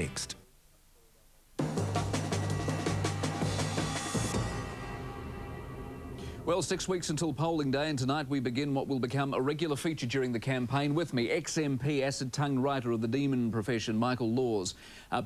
Next. Well, 6 weeks until polling day, and tonight we begin what will become a regular feature during the campaign. With me, ex-MP, acid-tongued writer of the demon profession, Michael Laws.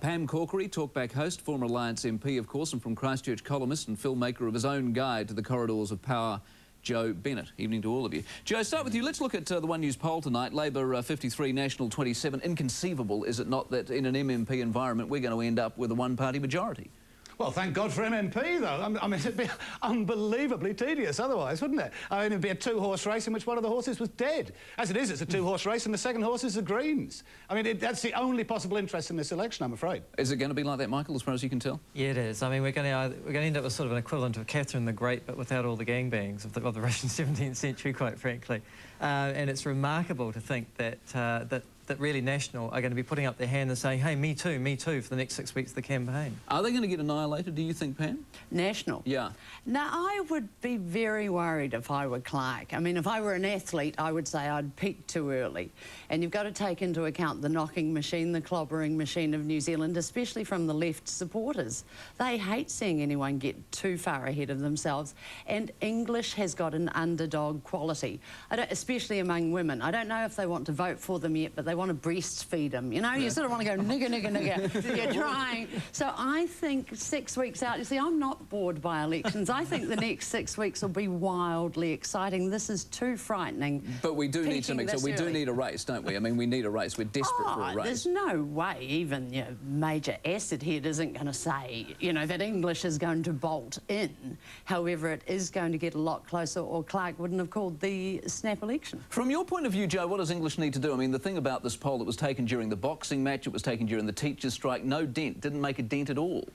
Pam Corkery, talkback host, former Alliance MP, of course, and from Christchurch columnist and filmmaker of his own guide to the corridors of power, Joe Bennett. Evening to all of you. Joe, start with you. Let's look at the One News poll tonight. Labor 53, National 27. Inconceivable, is it not, that in an MMP environment we're going to end up with a one-party majority? Well, thank God for MMP, though. I mean, it'd be unbelievably tedious otherwise, wouldn't it? I mean, it'd be a two-horse race in which one of the horses was dead. As it is, it's a two-horse race, and the second horse is the Greens. I mean, that's the only possible interest in this election, I'm afraid. Is it going to be like that, Michael, as far as you can tell? Yeah, it is. I mean, we're going to end up with sort of an equivalent of Catherine the Great, but without all the gangbangs of the Russian 17th century, quite frankly. And it's remarkable to think that really National are going to be putting up their hand and saying, hey, me too, for the next 6 weeks of the campaign. Are they going to get annihilated, do you think, Pam? National? Yeah. Now, I would be very worried if I were Clark. I mean, if I were an athlete, I would say I'd peak too early. And you've got to take into account the knocking machine, the clobbering machine of New Zealand, especially from the left supporters. They hate seeing anyone get too far ahead of themselves. And English has got an underdog quality, especially among women. I don't know if they want to vote for them yet, but they want to breastfeed them. You know, you sort of want to go nigger, nigger, nigger. You're trying. So I think 6 weeks out, you see, I'm not bored by elections. I think the next 6 weeks will be wildly exciting. This is too frightening. But we do need something, so we do need a race, don't we? I mean, we need a race. We're desperate for a race. There's no way even, you know, Major Acid Head isn't going to say, you know, that English is going to bolt in. However, it is going to get a lot closer, or Clark wouldn't have called the snap election. From your point of view, Joe, what does English need to do? I mean, the thing about this poll, it was taken during the boxing match, it was taken during the teachers' strike, no dent, didn't make a dent at all.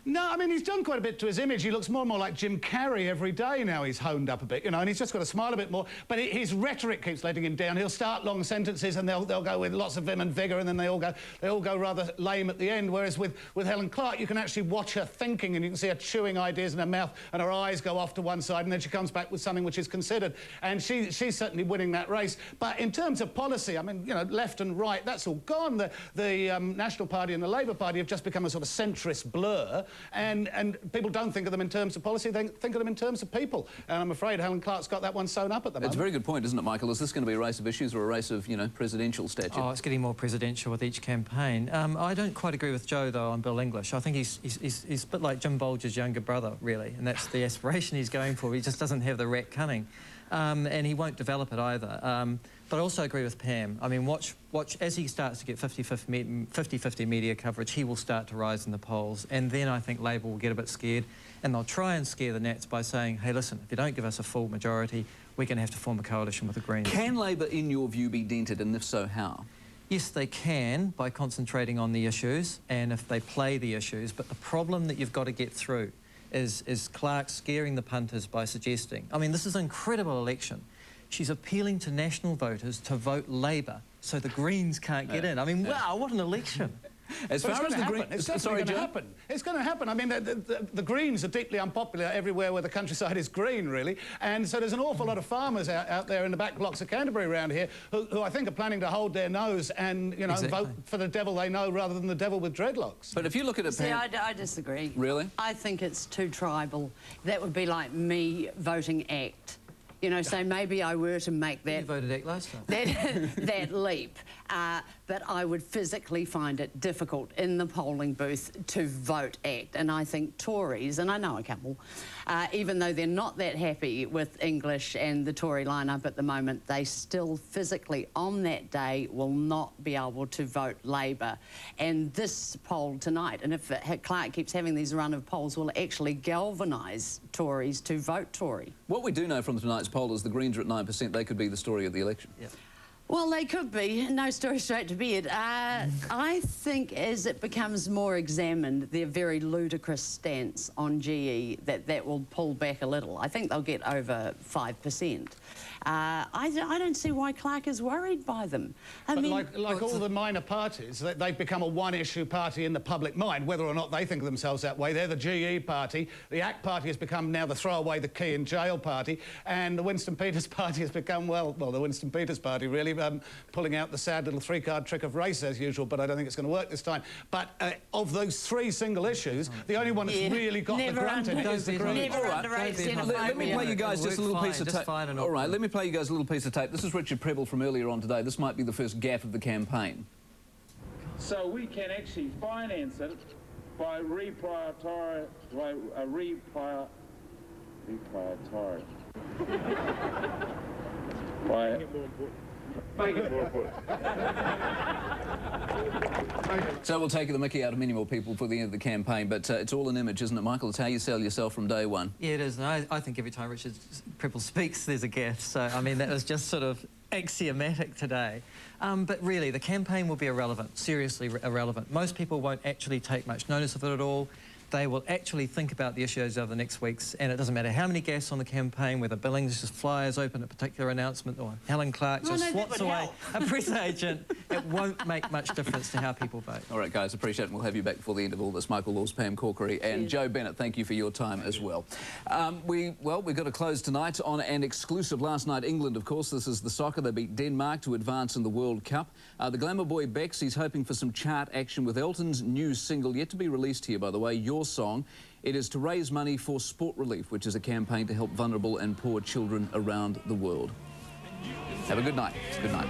No, I mean, he's done quite a bit to his image. He looks more and more like Jim Carrey every day now. He's honed up a bit, you know, and he's just got to smile a bit more. But his rhetoric keeps letting him down. He'll start long sentences and they'll go with lots of vim and vigour, and then they all go rather lame at the end. Whereas with Helen Clark, you can actually watch her thinking, and you can see her chewing ideas in her mouth, and her eyes go off to one side, and then she comes back with something which is considered. And she's certainly winning that race. But in terms of policy, I mean, you know, left and right, that's all gone. The National Party and the Labour Party have just become a sort of centrist blur, and people don't think of them in terms of policy, they think of them in terms of people. And I'm afraid Helen Clark's got that one sewn up at the moment. It's a very good point, isn't it, Michael? Is this going to be a race of issues or a race of, you know, presidential stature? Oh, it's getting more presidential with each campaign. I don't quite agree with Joe, though, on Bill English. I think he's a bit like Jim Bolger's younger brother, really, and that's the aspiration he's going for. He just doesn't have the rat cunning. And he won't develop it either. But I also agree with Pam. I mean, watch as he starts to get 50-50 media coverage, he will start to rise in the polls. And then I think Labour will get a bit scared, and they'll try and scare the Nats by saying, hey, listen, if you don't give us a full majority, we're going to have to form a coalition with the Greens. Can Labour, in your view, be dented, and if so, how? Yes, they can, by concentrating on the issues, and if they play the issues. But the problem that you've got to get through is Clark scaring the punters by suggesting, I mean, this is an incredible election. She's appealing to national voters to vote Labour so the Greens can't get in. I mean, wow, what an election. As far as the Greens... It's going to happen. It's going to happen. I mean, the Greens are deeply unpopular everywhere where the countryside is green, really. And so there's an awful lot of farmers out there in the back blocks of Canterbury around here who I think are planning to hold their nose and, you know, vote for the devil they know rather than the devil with dreadlocks. But if you look at it... See, I disagree. Really? I think it's too tribal. That would be like me voting ACT. You know, so maybe I were to make that... You voted ACT last time. that leap. But I would physically find it difficult in the polling booth to vote ACT. And I think Tories, and I know a couple, even though they're not that happy with English and the Tory lineup at the moment, they still physically on that day will not be able to vote Labour. And this poll tonight, and if Clark keeps having these run of polls, will actually galvanise Tories to vote Tory. What we do know from tonight's poll is the Greens are at 9%. They could be the story of the election. Yep. Well, they could be. No story straight to bed. I think as it becomes more examined, their very ludicrous stance on GE, that will pull back a little. I think they'll get over 5%. I don't see why Clark is worried by them. I But mean, like all the minor parties, they've become a one-issue party in the public mind, whether or not they think of themselves that way. They're the GE party. The ACT party has become now the throw away the key in jail party, and the Winston Peters party has become, well, the Winston Peters party, really, pulling out the sad little three-card trick of race as usual, but I don't think it's going to work this time. But of those three single issues, the only one that's really got the grunt in it is the Greens. Never underrate xenophobia. Let me play you guys just a little piece of tape. All right, let me play you guys a little piece of tape. This is Richard Prebble from earlier on today. This might be the first gaffe of the campaign. So we can actually finance it by reprioritizing. Make it more important. So we'll take the mickey out of many more people for the end of the campaign, but it's all an image, isn't it, Michael? It's how you sell yourself from day one. Yeah, it is. And I think every time Richard Prebble speaks, there's a gaffe. So, I mean, that was just sort of axiomatic today. But really, the campaign will be irrelevant, seriously irrelevant. Most people won't actually take much notice of it at all. They will actually think about the issues over the next weeks, and it doesn't matter how many gaffes on the campaign, whether Billings just flyers open a particular announcement or Helen Clark just swats away a press agent. It won't make much difference to how people vote. All right, guys, appreciate it. We'll have you back before the end of all this. Michael Laws, Pam Corkery, and Joe Bennett, thank you for your time as well. We've got to close tonight on an exclusive. Last night, England, of course, this is the soccer. They beat Denmark to advance in the World Cup. The glamour boy Bex, he's hoping for some chart action with Elton's new single, yet to be released here, by the way, Your Song. It is to raise money for Sport Relief, which is a campaign to help vulnerable and poor children around the world. Have a good night. Good night.